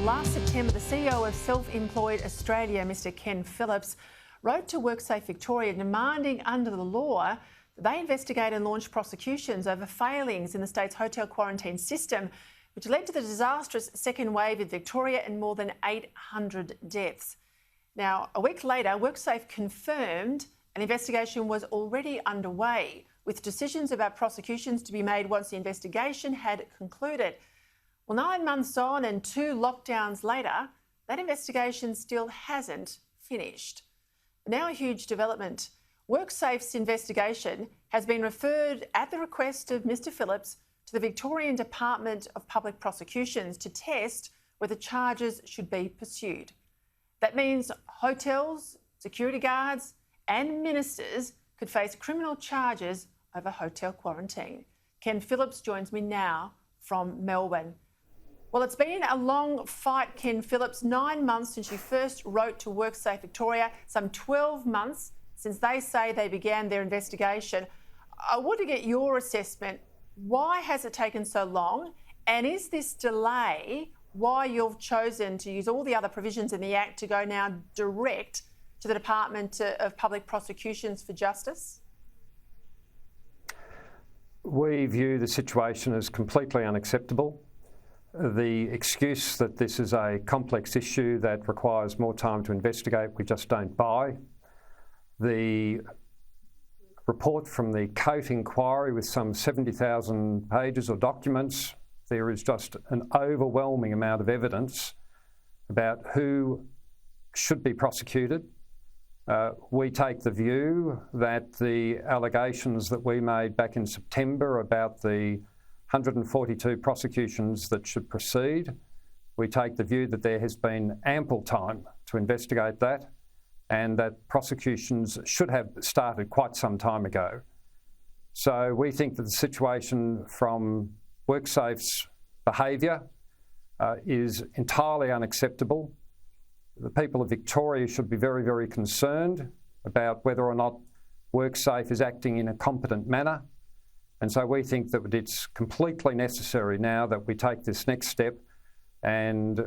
Well, last September, the CEO of Self-Employed Australia, Mr Ken Phillips, wrote to WorkSafe Victoria demanding under the law that they investigate and launch prosecutions over failings in the state's hotel quarantine system, which led to the disastrous second wave in Victoria and more than 800 deaths. Now, a week later, WorkSafe confirmed an investigation was already underway, with decisions about prosecutions to be made once the investigation had concluded. Well, 9 months on and 2 lockdowns later, that investigation still hasn't finished. Now a huge development. WorkSafe's investigation has been referred at the request of Mr Phillips to the Victorian Department of Public Prosecutions to test whether charges should be pursued. That means hotels, security guards and ministers could face criminal charges over hotel quarantine. Ken Phillips joins me now from Melbourne. Well, it's been a long fight, Ken Phillips. 9 months since you first wrote to WorkSafe Victoria, some 12 months since they say they began their investigation. I want to get your assessment. Why has it taken so long? And is this delay why you've chosen to use all the other provisions in the Act to go now direct to the Department of Public Prosecutions for justice? We view the situation as completely unacceptable. The excuse that this is a complex issue that requires more time to investigate, we just don't buy. The report from the Coate inquiry with some 70,000 pages or documents, there is just an overwhelming amount of evidence about who should be prosecuted. We take the view that the allegations that we made back in September about the 142 prosecutions that should proceed, we take the view that there has been ample time to investigate that and that prosecutions should have started quite some time ago. So we think that the situation from WorkSafe's behaviour is entirely unacceptable. The people of Victoria should be very, very concerned about whether or not WorkSafe is acting in a competent manner. And so we think that it's completely necessary now that we take this next step and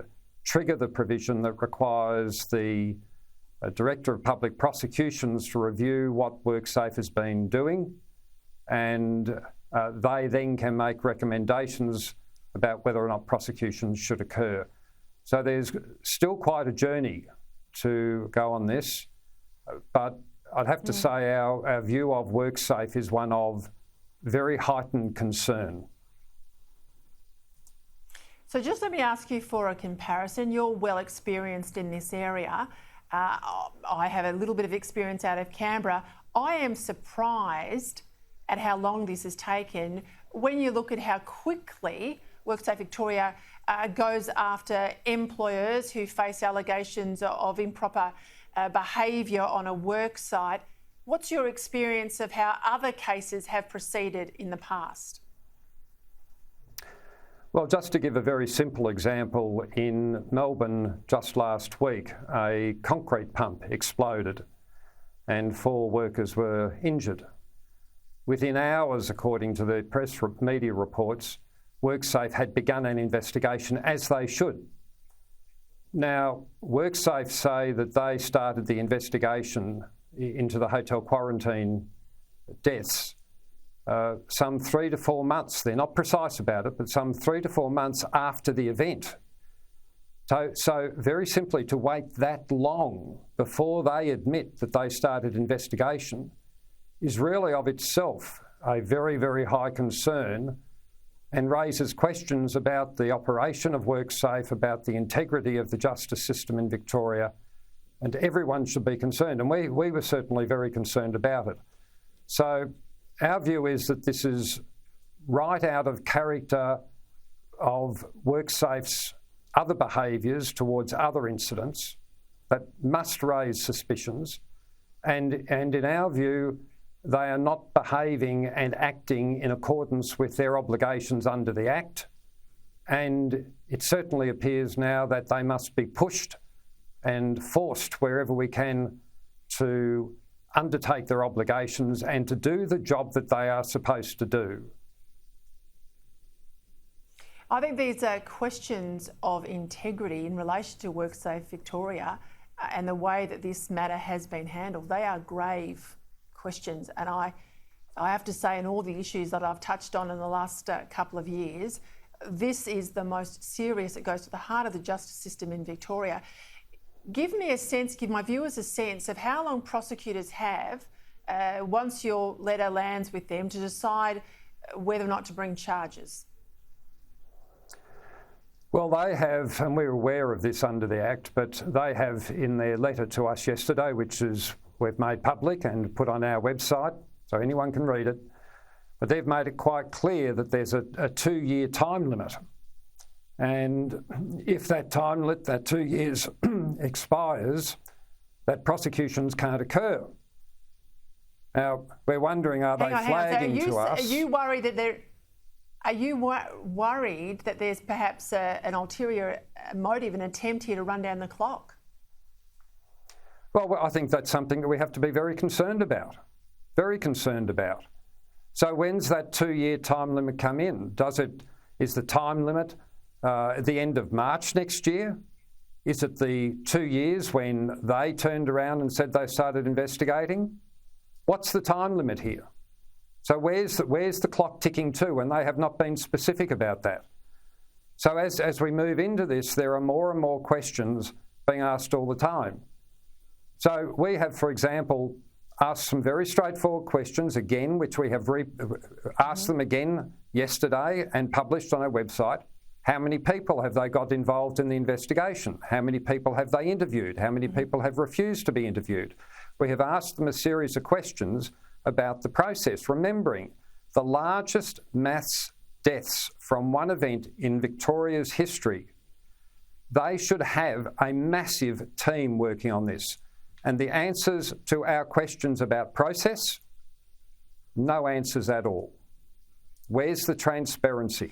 trigger the provision that requires the Director of Public Prosecutions to review what WorkSafe has been doing, and they then can make recommendations about whether or not prosecutions should occur. So there's still quite a journey to go on this, but I'd have to say our view of WorkSafe is one of very heightened concern. So just let me ask you for a comparison. You're well experienced in this area. I have a little bit of experience out of Canberra. I am surprised at how long this has taken when you look at how quickly WorkSafe Victoria goes after employers who face allegations of improper behaviour on a work site. What's your experience of how other cases have proceeded in the past? Well, just to give a very simple example, in Melbourne just last week, a concrete pump exploded and 4 workers were injured. Within hours, according to the press media reports, WorkSafe had begun an investigation, as they should. Now, WorkSafe say that they started the investigation into the hotel quarantine deaths some 3 to 4 months. They're not precise about it, but some 3 to 4 months after the event. So very simply, to wait that long before they admit that they started investigation is really of itself a very, very high concern and raises questions about the operation of WorkSafe, about the integrity of the justice system in Victoria, and everyone should be concerned. And we were certainly very concerned about it. So our view is that this is right out of character of WorkSafe's other behaviours towards other incidents that must raise suspicions. And in our view, they are not behaving and acting in accordance with their obligations under the Act. And it certainly appears now that they must be pushed and forced wherever we can to undertake their obligations and to do the job that they are supposed to do. I think these are questions of integrity in relation to WorkSafe Victoria and the way that this matter has been handled. They are grave questions, and I have to say, in all the issues that I've touched on in the last couple of years, this is the most serious. It goes to the heart of the justice system in Victoria. Give me a sense, give my viewers a sense of how long prosecutors have, once your letter lands with them, to decide whether or not to bring charges. Well, they have, and we're aware of this under the Act, but they have in their letter to us yesterday, which we've made public and put on our website, so anyone can read it, but they've made it quite clear that there's a 2-year time limit. And if that time limit, that 2 years expires, that prosecutions can't occur. Now, we're wondering, are they flagging to us? Are you worried that worried that there's perhaps an ulterior motive, an attempt here to run down the clock? Well, I think that's something that we have to be very concerned about. Very concerned about. So when's that 2-year time limit come in? Is the time limit at the end of March next year? Is it the 2 years when they turned around and said they started investigating? What's the time limit here? So where's the clock ticking to? And they have not been specific about that. So as we move into this, there are more and more questions being asked all the time. So we have, for example, asked some very straightforward questions again, which we have asked them again yesterday and published on our website. How many people have they got involved in the investigation? How many people have they interviewed? How many people have refused to be interviewed? We have asked them a series of questions about the process, remembering the largest mass deaths from one event in Victoria's history. They should have a massive team working on this. And the answers to our questions about process, no answers at all. Where's the transparency?